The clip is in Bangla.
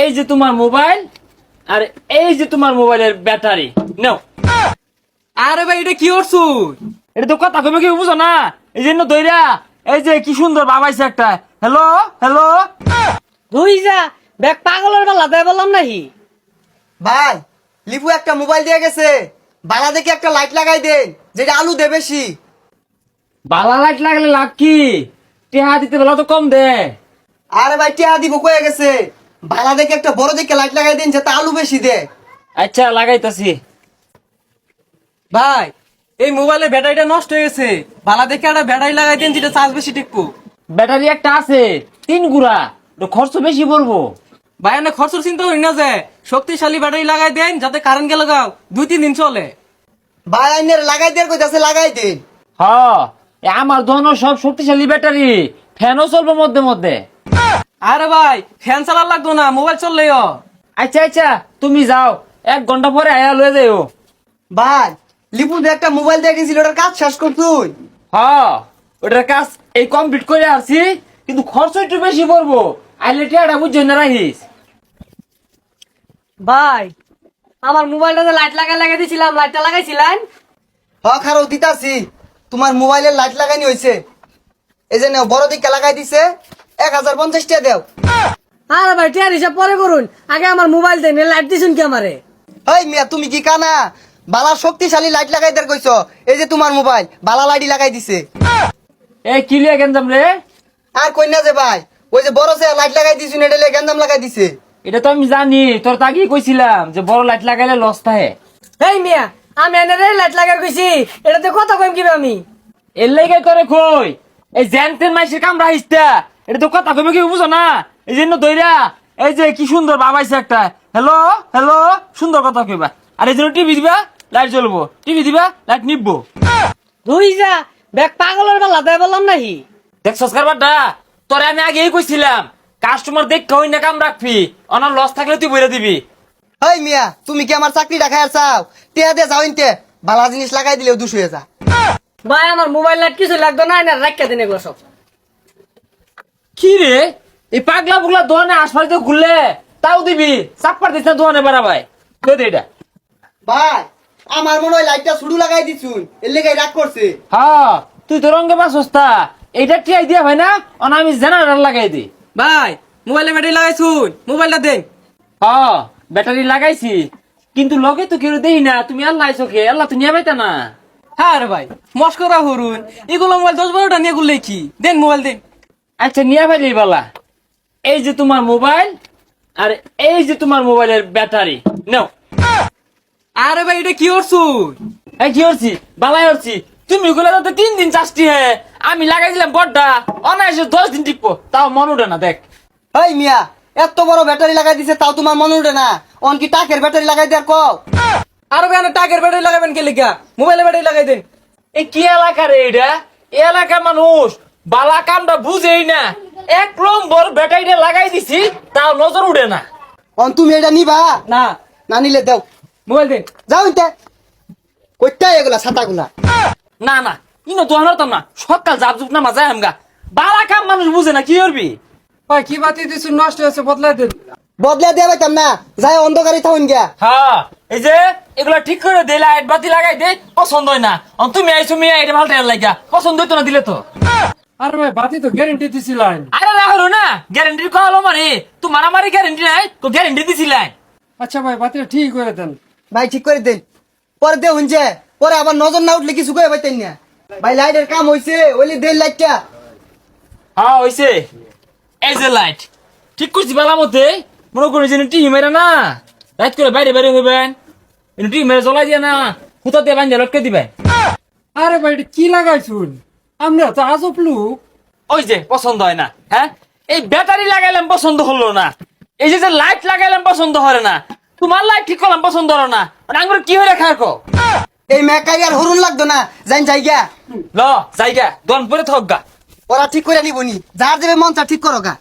এই যে তোমার মোবাইল, আর এই যে তোমার মোবাইলের ব্যাটারি নাও। আরে ভাই এটা কি করছো? এটা তো কথা কবে কি বুঝো না, এই জন্য দইরা এই যে কি সুন্দর বাবাইছে একটা। Hello hello. ধুই যা ব্যাগ পাগলের বেলা দেয় বললাম নাহি। ভাই লিপু একটা মোবাইল দিয়ে গেছে, বালা দেখে একটা লাইট লাগাই দেন, যেটা আলু দে বেশি। বালা লাইট লাগলে লাভ কি? টেহা দিতে বেলা তো কম দে। আরে ভাই টিয়া দিব কয়ে গেছে, বালা দেখে একটা বড় দেখে লাইট লাগাই দেন, যাতে আলু বেশি দে। আচ্ছা লাগাইতাছি। ভাই এই মোবাইলের ব্যাটারিটা নষ্ট হয়ে গেছে, ভালো দেখে একটা ব্যাটারি লাগাই দেন যেটা চার্জ বেশি টিকবো। ব্যাটারি একটা আছে 3 গুড়া, তো খরচ বেশি পড়বো। ভাই না খরচের চিন্তা করি না, যে শক্তিশালী ব্যাটারি লাগাই দেন যাতে কারেন্ট গেলে গাও 2-3 দিন চলে। ভাই আইনের লাগাই দেন কইতাছে, লাগাই দেন। হ, আমার ধরনের সব শক্তিশালী ব্যাটারি, ফ্যানও চলবে মধ্যে মধ্যে। আরে ভাই ফ্যান চালার লাগতো না, মোবাইল চললেও। আচ্ছা আচ্ছা তুমি যাও, 1 ঘন্টা পরে আয়া লয়ে যাইও। ভাই লিপু দিয়ে একটা মোবাইল দিয়ে গেছিল, ওটার কাজ শেষ কর তুই। হ্যাঁ, ওটার কাজ এই কমপ্লিট করে আসছি, কিন্তু খরচ একটু বেশি পড়বো। আইলে টিয়াটা বুঝছেন না রাখিস। ভাই আমার মোবাইলটাতে লাইট লাগাই দিয়েছিলাম, লাইটটা লাগাইছিলেন? হ খারো দিতাছি, তোমার মোবাইলের লাইট লাগাইনি হয়েছে, এই যে নাও, বড় দিকে লাগাই দিছে, 1050 টাকা দেও। আরে ভাই টিয়ার হিসাব পরে করুন, আগে আমার মোবাইল দেন, লাইট দিছুন কি আমারে? হেই মিয়া তুমি কি কানা? বালা শক্তিশালী লাইট লাগাই দেন কইছো, এই যে তোমার মোবাইল বালা লাইটই লাগাই দিছে। এ কি লিয়ে গেঞ্জাম রে? আর কই না যে ভাই, ওই যে বড় সে লাইট লাগাই দিছুন, এটা লে গেন্দাম লাগাই দিছে। এটা তো আমি জানি, তোর তো আগেই কইছিলাম যে বড় লাইট লাগাইলে লস থাকে। এই মিয়া আমি এনে লাইট লাগাই কইছি, এটাতে কথা কইম কিবে আমি? এর লেগে করে কই, এই জ্যান্তের মাইসের কামড়া হিসটা, এটা তো কথা কবে কি বুঝো না, এই জন্য দইরা এই যে কি সুন্দর বাবাইছে একটা। হ্যালো হ্যালো, সুন্দর কথা কইবা। আর এই জন্য টিভি দিবা, লাইট জ্বলবো, টিভি দিবা, লাইট নিববো। ধুই যা ব্যাগ পাগলের বেলা দেয় বললাম নাহি। দেখছস কারবারটা, তোরে আমি আগেই কইছিলাম কাস্টমার দেখ কই না কাম রাখবি, অনার লস থাকলে তুই বইরা দিবি। হেই মিয়া তুমি কি আমার চাকরি রাখাই চাও? টিয়া দিয়ে যাও ইনতে, বালা জিনিস লাগাই দিলেও 200 হয়ে যা। ভাই আমার মোবাইল লাইট কিছু লাগতো না, না রাখিয়া দিন এগুলো সব। কি রে, এই পাগলা পুগলা দোকানে আশপাশে ঘুরলে তাও দিবি, চাপ্পার দিস না দোকানে বাড়া ভাই। কই দে এটা। ভাই আমার মনে হয় লাইটটা শুরু লাগাই দিছুন, এর লেগে রাগ করছে। হ্যাঁ, তুই তো রঙে বা সস্তা, এইটা টিয়াই দিয়া ভাই না, অনা আমি জেনারেটর লাগাই দিই। ভাই মোবাইলে ব্যাটারি লাগাইছুন, মোবাইলটা দেন। হ্যাঁ, ব্যাটারি লাগাইছি, কিন্তু লগে তো কেউ দেই না, তুমি আল্লাহ আইছো কে, আল্লাহ তো নিয়ে পাইতা না। হ্যাঁ রে ভাই মস্করা হরুন, এগুলো মোবাইল 10-12টা নিয়ে গুললে কি, দেন মোবাইল দেন। আচ্ছা নিয়ে ফেলি বালা, এই যে তোমার মোবাইল, আর এই যে তোমার মোবাইলের ব্যাটারি নাও। আরে ভাই এটা কি করছুন? এই কি করছি, বালাই করছি। তুমি ওগুলো তো 3 দিন চাষটি হে, আমি লাগাইছিলাম বড্ডা, অনায়াসে 10 দিন টিকবো, তাও মন উঠে না। দেখ হেই মিয়া এত বড় ব্যাটারি লাগাই দিছে, তাও তোমার মনে উঠে না? অন কি টাকের ব্যাটারি লাগাই দেয়ার কও? আরে ভাই টাকের ব্যাটারি লাগাবেন কে লিগা, মোবাইলে ব্যাটারি লাগাই দেন। এই কি এলাকা রে এটা, এই এলাকার মানুষ বালা কামটা বুঝেই না, 1 নম্বর ব্যাটারিটা লাগাই দিছি, তাও নজর উঠে না। অন তুমি এটা নিবা? না না নিলে দাও, মোবাইল দেন। যাও ইনতে। কইতাই এগুলা ছাতাগুলা। না না, ইনো তো আনতাম না, সকাল জাবজুক না মাজা আমগা, বালা কাম মানুষ বুঝে না, কি করবি? ভাই কি বাতি দিছুন, নষ্ট হয়েছে, বদলাই দেন। বদলে দেয়া পাইতাম না, যাই অন্ধকারে থাকুন গিয়া। হ্যাঁ, এই যে এগুলা ঠিক করে দে, লাইট বাতি লাগাই দে, পছন্দ হয় না। তুমি আইছো মিয়া, এটা ভালো টাইম লাগা, পছন্দ হইতো না দিলে তো। আরে ভাই বাতি তো গ্যারেন্টি দিছিলেন। আরে রাখো না, গ্যারেন্টি কল মানে তোমার আমারই গ্যারেন্টি নাই, তো গ্যারেন্টি দিছিলেন। আচ্ছা ভাই বাতিটা ঠিক করে দেন। ভাই ঠিক করে দেন, পরে দে হুনছে, পরে আবার নজর না উঠলে কিছু কয়ে পাইতেন না। ভাই লাইটের কাম হইছে, ওইলে দেন লাইটটা। হ্যাঁ হইছে, এই যে লাইট ঠিক করছি বালা মধ্যে, মনে করি যে টিভি মেরে না, রাইট করে বাইরে বাইরে হইবেন, টিভি মেরে জ্বলাই দিয়ে না, হুতা দিয়ে বান্ধে লটকে দিবেন। আরে ভাই এটা কি লাগাইছুন, আমরা তো আজব লোক। ওই যে পছন্দ হয় না, হ্যাঁ এই ব্যাটারি লাগাইলাম পছন্দ হলো না, এই যে লাইট লাগাইলাম পছন্দ হয় না, তোমার লাইট ঠিক করলাম পছন্দ হলো না, মানে আঙ্গুর কি হয়ে রাখা রাখো। এই মেকারি আর হরুন লাগতো না, যাইন যাই গিয়া। ল জায়গা দন পরে থাক গা। ওরা ঠিক করে নিবনি, যার দেবে মন চার ঠিক করো গা।